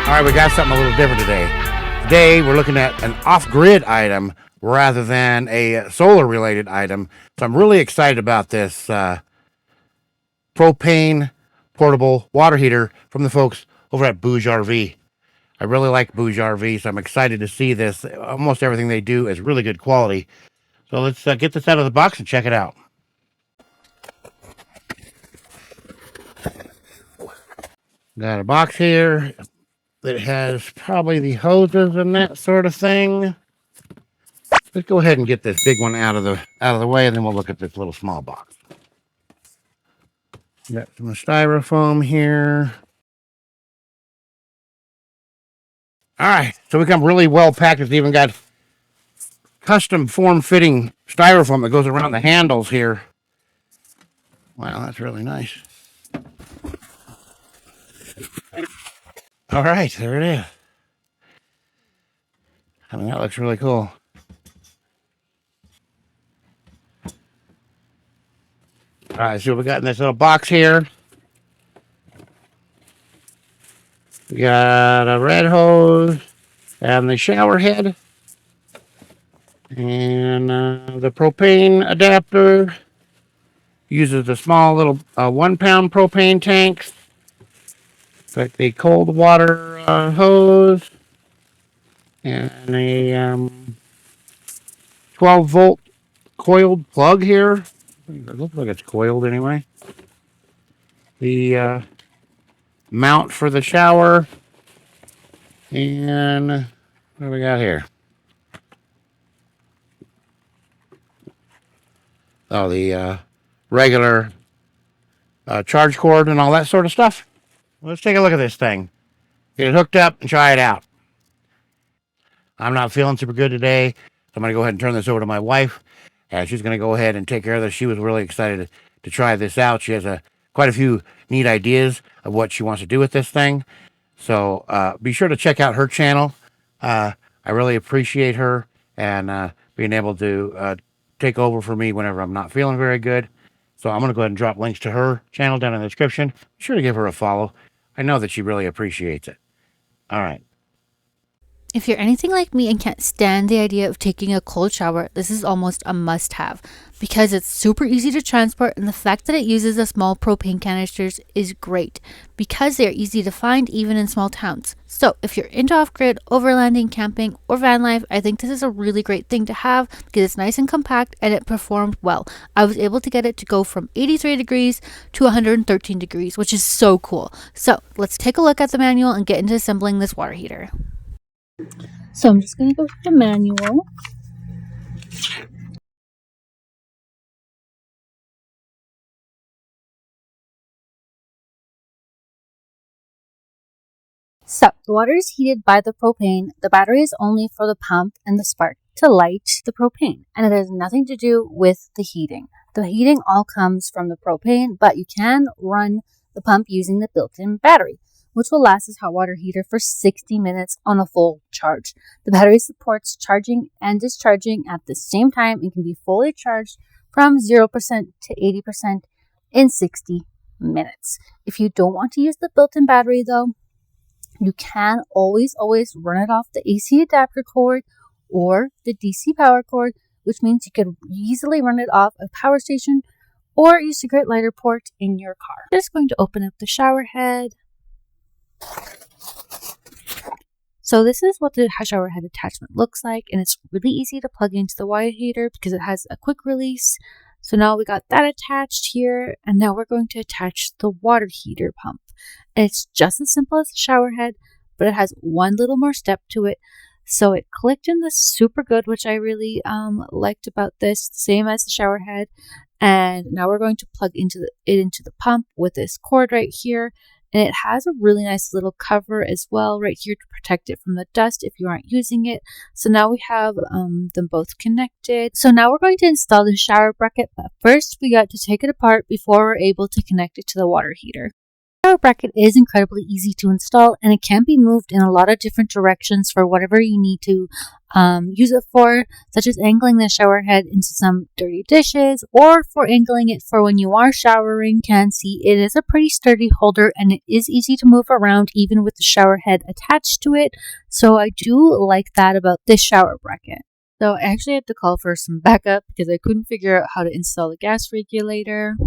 right, we got something a little different today. Today, we're looking at an off-grid item rather than a solar-related item. So I'm really excited about this propane portable water heater from the folks over at BougeRV. I really like BougeRV, so I'm excited to see this. Almost everything they do is really good quality. So let's get this out of the box and check it out. Got a box here that has probably the hoses and that sort of thing. Let's go ahead and get this big one out of the way, and then we'll look at this little small box. Got some styrofoam here. All right, so we come really well packed. It's even got custom form-fitting styrofoam that goes around the handles here. Wow, that's really nice. All right, there it is. I mean, that looks really cool. All right, so we got in this little box here. We got a red hose and the shower head and the propane adapter. Uses a small little 1 pound propane tanks. It's like the cold water hose and a 12 volt coiled plug here. It looks like it's coiled anyway. The mount for the shower. And what do we got here? Oh, the regular charge cord and all that sort of stuff. Let's take a look at this thing. Get it hooked up and try it out. I'm not feeling super good today, so I'm going to go ahead and turn this over to my wife. She's going to go ahead and take care of this. She was really excited to try this out. She has quite a few neat ideas of what she wants to do with this thing. So be sure to check out her channel. I really appreciate her and being able to take over for me whenever I'm not feeling very good. So I'm going to go ahead and drop links to her channel down in the description. Be sure to give her a follow. I know that she really appreciates it. All right. If you're anything like me and can't stand the idea of taking a cold shower, this is almost a must-have because it's super easy to transport, and the fact that it uses a small propane canisters is great because they are easy to find even in small towns. So if you're into off-grid, overlanding, camping, or van life, I think this is a really great thing to have because it's nice and compact and it performed well. I was able to get it to go from 83 degrees to 113 degrees, which is so cool. So let's take a look at the manual and get into assembling this water heater. So I'm just going to go to the manual. So the water is heated by the propane. The battery is only for the pump and the spark to light the propane, and it has nothing to do with the heating. The heating all comes from the propane, but you can run the pump using the built-in battery, which will last this hot water heater for 60 minutes on a full charge. The battery supports charging and discharging at the same time and can be fully charged from 0% to 80% in 60 minutes. If you don't want to use the built-in battery though, you can always run it off the AC adapter cord or the DC power cord, which means you can easily run it off a power station or your cigarette lighter port in your car. I'm just going to open up the shower head. So this is what the shower head attachment looks like, and it's really easy to plug into the water heater because it has a quick release. So now we got that attached here, and now we're going to attach the water heater pump. And it's just as simple as the shower head, but it has one little more step to it. So it clicked in this super good, which I really liked about this, the same as the shower head. And now we're going to plug it into the pump with this cord right here. And it has a really nice little cover as well right here to protect it from the dust if you aren't using it. So now we have them both connected. So now we're going to install the shower bracket, but first we got to take it apart before we're able to connect it to the water heater. shower bracket is incredibly easy to install, and it can be moved in a lot of different directions for whatever you need to use it for, such as angling the shower head into some dirty dishes, or for angling it for when you are showering. You can see it is a pretty sturdy holder, and it is easy to move around even with the shower head attached to it. So I do like that about this shower bracket. So I actually had to call for some backup because I couldn't figure out how to install the gas regulator.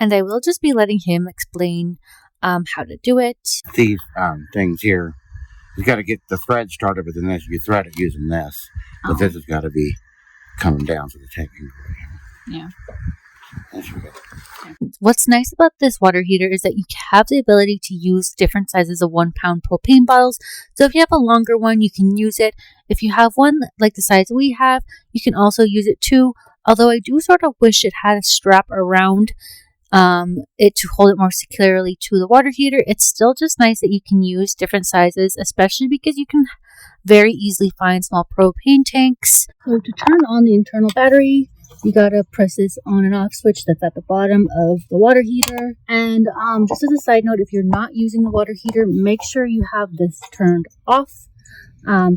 And I will just be letting him explain how to do it. These things here, you got to get the thread started with this. You thread it using this, but this has got to be coming down so the tank can go. Yeah. What's nice about this water heater is that you have the ability to use different sizes of 1 pound propane bottles. So if you have a longer one, you can use it. If you have one like the size we have, you can also use it too. Although I do sort of wish it had a strap around it to hold it more securely to the water heater. It's still just nice that you can use different sizes, especially because you can very easily find small propane tanks. So to turn on the internal battery, you gotta press this on and off switch that's at the bottom of the water heater. And just as a side note, if you're not using the water heater, make sure you have this turned off.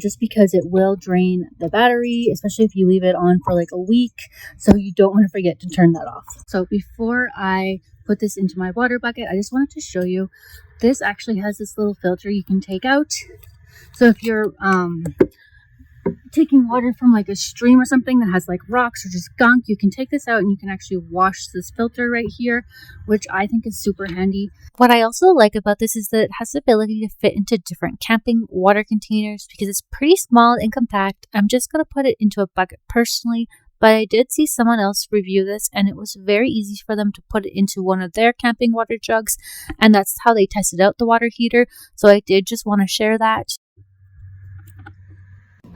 Just because it will drain the battery, especially if you leave it on for like a week. So you don't want to forget to turn that off. So before I put this into my water bucket, I just wanted to show you, this actually has this little filter you can take out. So if you're taking water from like a stream or something that has like rocks or just gunk, you can take this out and you can actually wash this filter right here, which I think is super handy. What I also like about this is that it has the ability to fit into different camping water containers because it's pretty small and compact. I'm just going to put it into a bucket personally, but I did see someone else review this and it was very easy for them to put it into one of their camping water jugs, and that's how they tested out the water heater. So I did just want to share that.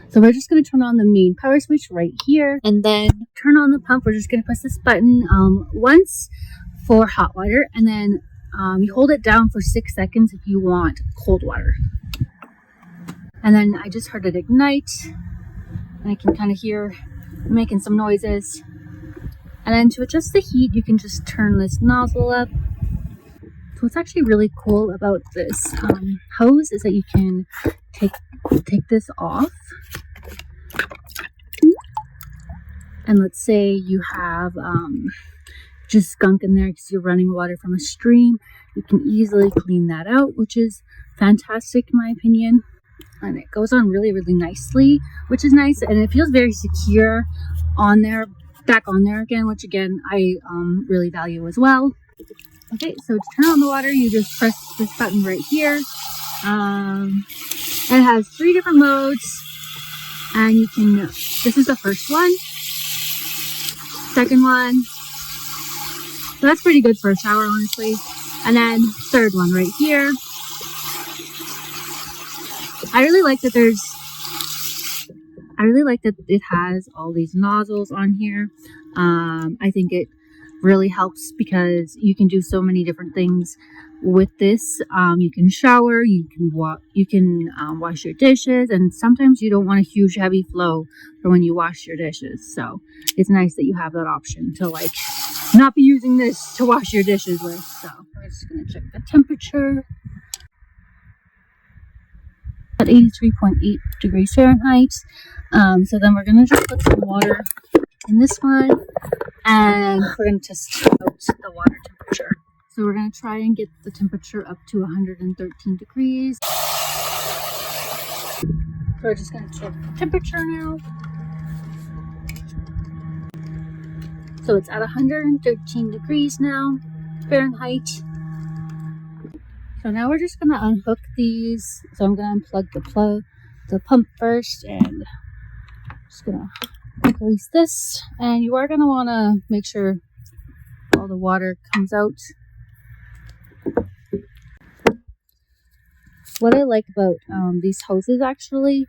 So we're just going to turn on the main power switch right here and then turn on the pump. We're just going to press this button once for hot water, and then you hold it down for 6 seconds if you want cold water. And then I just heard it ignite and I can kind of hear making some noises. And then to adjust the heat, you can just turn this nozzle up. So what's actually really cool about this hose is that you can take this off. And let's say you have just skunk in there because you're running water from a stream. You can easily clean that out, which is fantastic in my opinion. And it goes on really, really nicely, which is nice. And it feels very secure on there, back on there again, which again, I really value as well. Okay, so to turn on the water, you just press this button right here. And it has 3 different modes. And you can, this is the first one. Second one. So that's pretty good for a shower, honestly. And then third one right here. I really like that it has all these nozzles on here. I think it really helps because you can do so many different things with this. You can shower, you can wash your dishes, and sometimes you don't want a huge heavy flow for when you wash your dishes. So it's nice that you have that option to like not be using this to wash your dishes with. So we're just gonna check the temperature at 83.8 degrees Fahrenheit. So then we're gonna just put some water in this one, and we're gonna test out the water temperature. So we're gonna try and get the temperature up to 113 degrees. So we're just gonna check the temperature now. So it's at 113 degrees now, Fahrenheit. So now we're just gonna unhook these. So I'm gonna unplug the pump first, and just gonna release this. And you are gonna wanna make sure all the water comes out. What I like about these hoses actually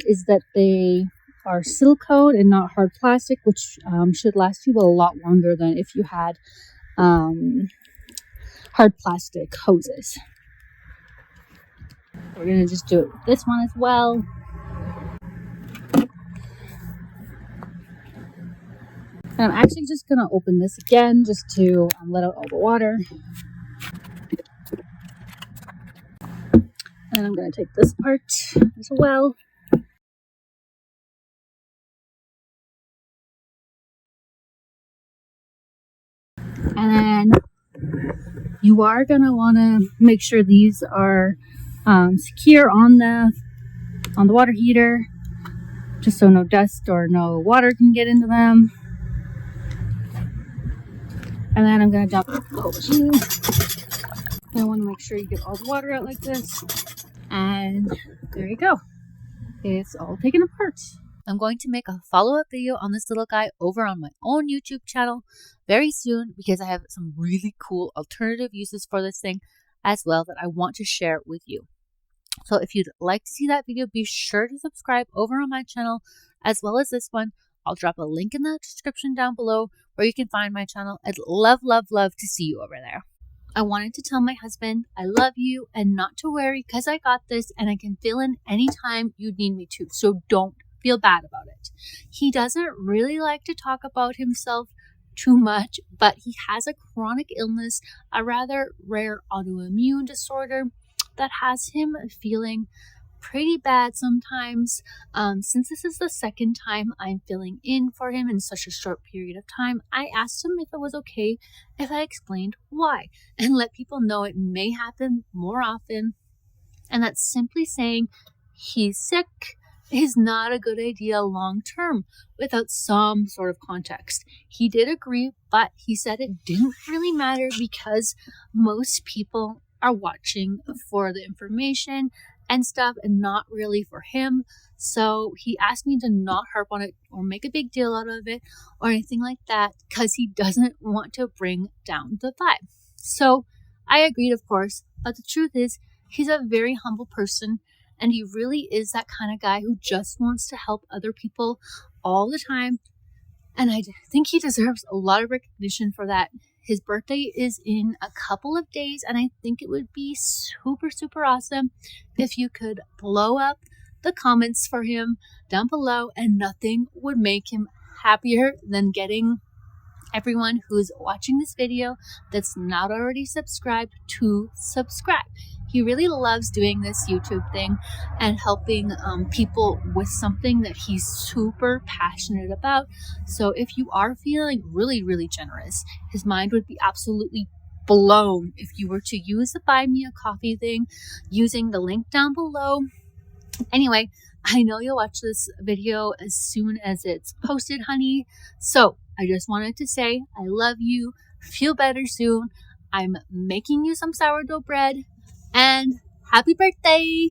is that they are silicone and not hard plastic, which should last you a lot longer than if you had hard plastic hoses. We're gonna just do it with this one as well. And I'm actually just gonna open this again just to let out all the water. And I'm going to take this part as well. And then you are going to want to make sure these are secure on the water heater, just so no dust or no water can get into them. And then I'm going to dump the whole machine. I want to make sure you get all the water out like this. And there you go. It's all taken apart. I'm going to make a follow-up video on this little guy over on my own YouTube channel very soon, because I have some really cool alternative uses for this thing as well that I want to share with you. So if you'd like to see that video, be sure to subscribe over on my channel as well as this one. I'll drop a link in the description down below where you can find my channel. I'd love, love, love to see you over there. I wanted to tell my husband I love you and not to worry, because I got this and I can fill in anytime you need me to. So don't feel bad about it. He doesn't really like to talk about himself too much, but he has a chronic illness, a rather rare autoimmune disorder that has him feeling pretty bad sometimes. Since this is the second time I'm filling in for him in such a short period of time, I asked him if it was okay if I explained why and let people know it may happen more often, and that simply saying he's sick is not a good idea long term without some sort of context. He did agree, but he said it didn't really matter because most people are watching for the information and stuff and not really for him. So he asked me to not harp on it or make a big deal out of it or anything like that, because he doesn't want to bring down the vibe. So I agreed, of course, but the truth is he's a very humble person, and he really is that kind of guy who just wants to help other people all the time. And I think he deserves a lot of recognition for that. His birthday is in a couple of days, and I think it would be super, super awesome if you could blow up the comments for him down below, and nothing would make him happier than getting everyone who's watching this video that's not already subscribed to subscribe. He really loves doing this YouTube thing and helping people with something that he's super passionate about. So if you are feeling really, really generous, his mind would be absolutely blown if you were to use the Buy Me a Coffee thing using the link down below. Anyway, I know you'll watch this video as soon as it's posted, honey. So I just wanted to say I love you. Feel better soon. I'm making you some sourdough bread, and happy birthday!